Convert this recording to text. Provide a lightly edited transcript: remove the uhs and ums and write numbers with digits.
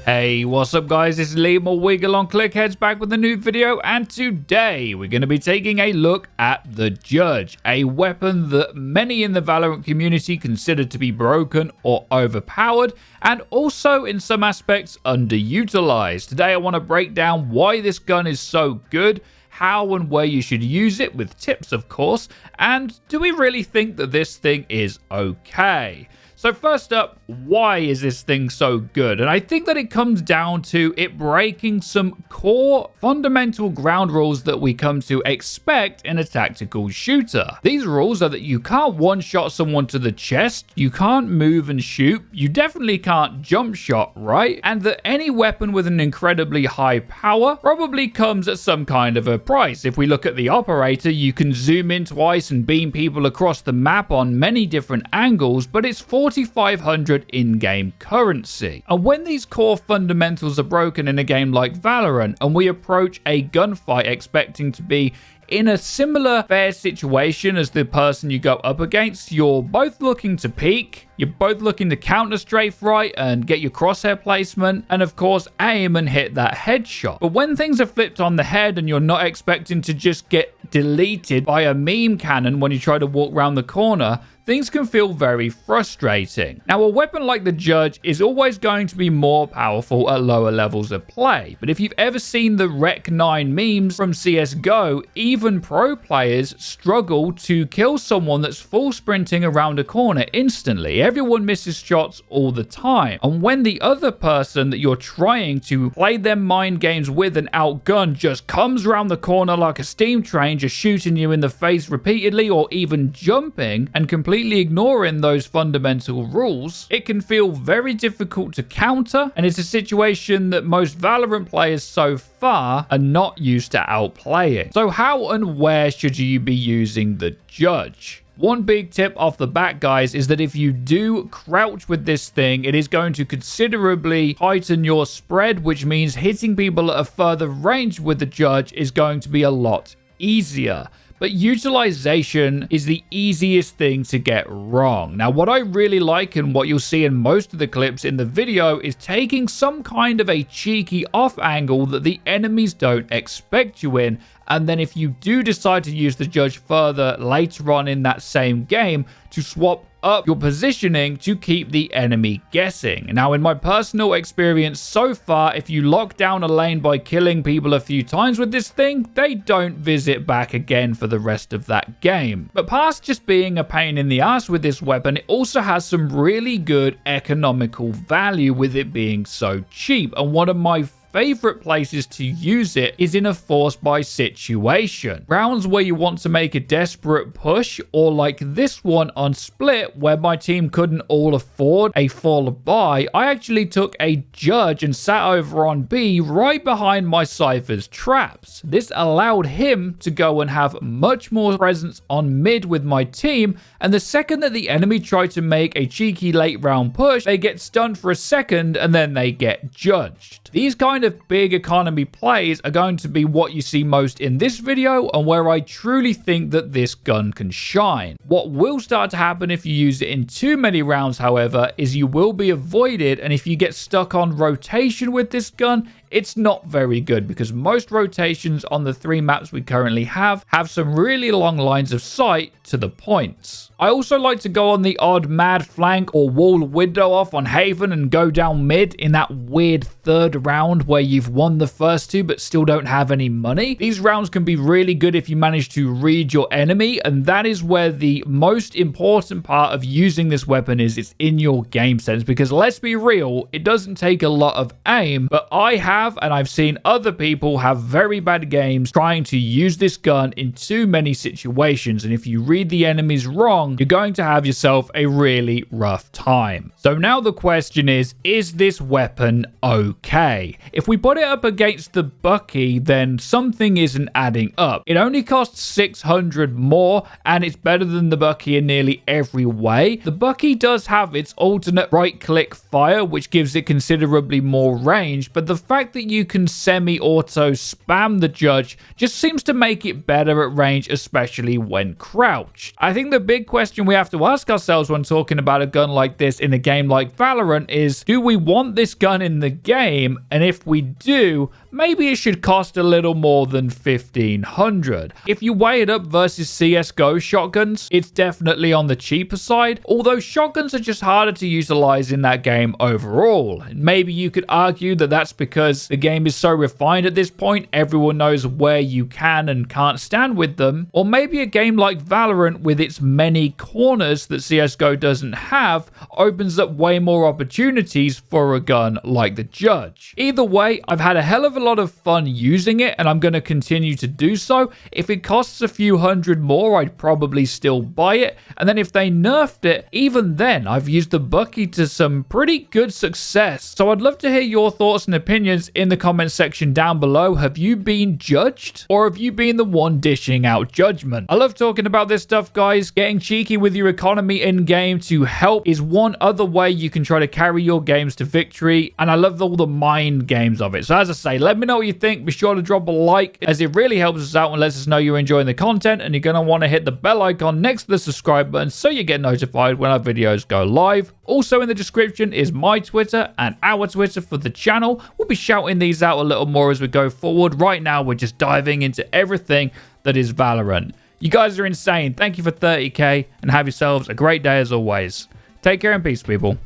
Hey, what's up guys, it's Lee Wiggle on Clickheads back with a new video, and today we're going to be taking a look at the Judge, a weapon that many in the Valorant community consider to be broken or overpowered, and also in some aspects underutilized. Today I want to break down why this gun is so good, how and where you should use it, with tips of course, and do we really think that this thing is okay? So first up, why is this thing so good? And I think that it comes down to it breaking some core fundamental ground rules that we come to expect in a tactical shooter. These rules are that you can't one-shot someone to the chest, you can't move and shoot, you definitely can't jump shot, right? And that any weapon with an incredibly high power probably comes at some kind of a price. If we look at the operator, you can zoom in twice and beam people across the map on many different angles, but it's 4,500 in-game currency. And when these core fundamentals are broken in a game like Valorant and we approach a gunfight expecting to be in a similar fair situation as the person you go up against, you're both looking to peek, you're both looking to counter strafe right and get your crosshair placement, and of course aim and hit that headshot. But when things are flipped on the head and you're not expecting to just get deleted by a meme cannon when you try to walk around the corner, things can feel very frustrating. Now, a weapon like the Judge is always going to be more powerful at lower levels of play, but if you've ever seen the Rec 9 memes from CSGO, even pro players struggle to kill someone that's full sprinting around a corner instantly. Everyone misses shots all the time, and when the other person that you're trying to play them mind games with and outgun just comes around the corner like a steam train, just shooting you in the face repeatedly or even jumping and completely ignoring those fundamental rules, it can feel very difficult to counter, and it's a situation that most Valorant players so far are not used to outplaying. So how and where should you be using the Judge? One big tip off the bat, guys, is that if you do crouch with this thing, it is going to considerably heighten your spread, which means hitting people at a further range with the Judge is going to be a lot easier. But utilization is the easiest thing to get wrong. Now, what I really like and what you'll see in most of the clips in the video is taking some kind of a cheeky off angle that the enemies don't expect you in. And then if you do decide to use the Judge further later on in that same game, to swap up your positioning to keep the enemy guessing. Now, in my personal experience so far, if you lock down a lane by killing people a few times with this thing, they don't visit back again for the rest of that game. But past just being a pain in the ass with this weapon, it also has some really good economical value with it being so cheap. And one of my favorite places to use it is in a force buy situation. Rounds where you want to make a desperate push, or like this one on Split where my team couldn't all afford a full buy, I actually took a Judge and sat over on B right behind my Cypher's traps. This allowed him to go and have much more presence on mid with my team, and the second that the enemy tried to make a cheeky late round push, they get stunned for a second and then they get judged. These kind of big economy plays are going to be what you see most in this video, and where I truly think that this gun can shine. What will start to happen if you use it in too many rounds, however, is you will be avoided, and if you get stuck on rotation with this gun, it's not very good, because most rotations on the 3 maps we currently have some really long lines of sight to the points. I also like to go on the odd mad flank or wall window off on Haven and go down mid in that weird third round where you've won the first 2 but still don't have any money. These rounds can be really good if you manage to read your enemy, and that is where the most important part of using this weapon is. It's in your game sense, because let's be real, it doesn't take a lot of aim, but I have, and I've seen other people have very bad games trying to use this gun in too many situations, and if you read the enemies wrong, you're going to have yourself a really rough time. So now the question is this weapon okay? If we put it up against the Bucky, then something isn't adding up. It only costs 600 more, and it's better than the Bucky in nearly every way. The Bucky does have its alternate right-click fire, which gives it considerably more range, but the fact fact that you can semi-auto spam the judge just seems to make it better at range, especially when crouched. I think the big question we have to ask ourselves when talking about a gun like this in a game like Valorant is, do we want this gun in the game? And if we do, maybe it should cost a little more than 1,500. If you weigh it up versus CSGO shotguns, it's definitely on the cheaper side, although shotguns are just harder to utilize in that game overall. Maybe you could argue that that's because the game is so refined at this point, everyone knows where you can and can't stand with them, or maybe a game like Valorant with its many corners that CSGO doesn't have opens up way more opportunities for a gun like the Judge. Either way, I've had a hell of a lot of fun using it, and I'm going to continue to do so. If it costs a few hundred more, I'd probably still buy it, and then if they nerfed it, even then, I've used the Bucky to some pretty good success. So I'd love to hear your thoughts and opinions in the comment section down below. Have you been judged, or have you been the one dishing out judgment? I love talking about this stuff, guys. Getting cheeky with your economy in game to help is one other way you can try to carry your games to victory, and I love all the mind games of it. So as I say, let me know what you think. Be sure to drop a like, as it really helps us out and lets us know you're enjoying the content, and you're going to want to hit the bell icon next to the subscribe button so you get notified when our videos go live. Also in the description is my Twitter and our Twitter for the channel. We'll be shouting these out a little more as we go forward. Right now, we're just diving into everything that is Valorant. You guys are insane. Thank you for 30k, and have yourselves a great day as always. Take care and peace, people.